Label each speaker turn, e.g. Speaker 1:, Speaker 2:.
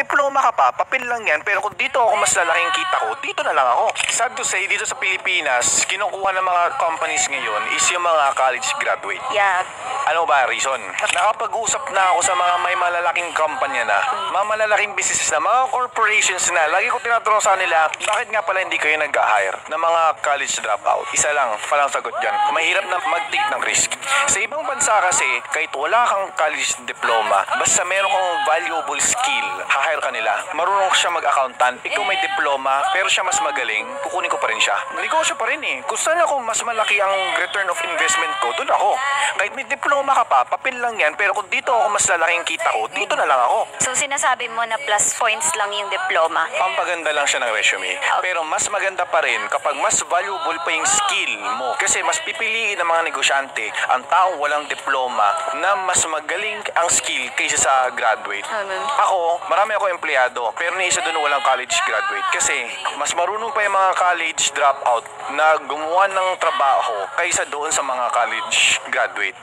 Speaker 1: diploma ka pa, papel lang yan, pero kung dito ako mas lalaking kita ko, dito na lang ako. Sad to say, dito sa Pilipinas, kinukuha ng mga companies ngayon is yung mga college graduate.
Speaker 2: Yeah.
Speaker 1: Ano ba reason? Nakapag-usap na ako sa mga may malalaking kumpanya na, mga malalaking businesses na, mga corporations na. Lagi ko tinatanong sa nila, bakit nga pala hindi kayo nag-hire ng mga college dropout? Isa lang, palang sagot dyan. Mahirap na mag-take ng risk. Sa ibang bansa kasi, kahit wala kang college diploma, basta meron kang valuable skill, hahire ka nila. Marunong siya mag-accountant, ikaw may diploma, pero siya mas magaling, kukunin ko pa rin siya. Negosyo pa rin eh. Kung saan ako mas malaki ang return of investment ko, doon ako. Kahit may diploma ka pa, papel lang yan, pero kung dito ako mas lalaking kita ko, dito na lang ako.
Speaker 2: So sinasabi mo na plus points lang yung diploma?
Speaker 1: Pampaganda lang siya ng resume. Pero mas maganda pa rin kapag mas valuable pa yung skill mo. Kasi mas pipiliin ng mga negosyante ang taong walang diploma na mas magaling ang skill kaysa sa graduate. Ako, marami ako empleyado, pero ni isa doon walang college graduate. Kasi mas marunong pa yung mga college dropout na gumawa ng trabaho kaysa doon sa mga college graduate.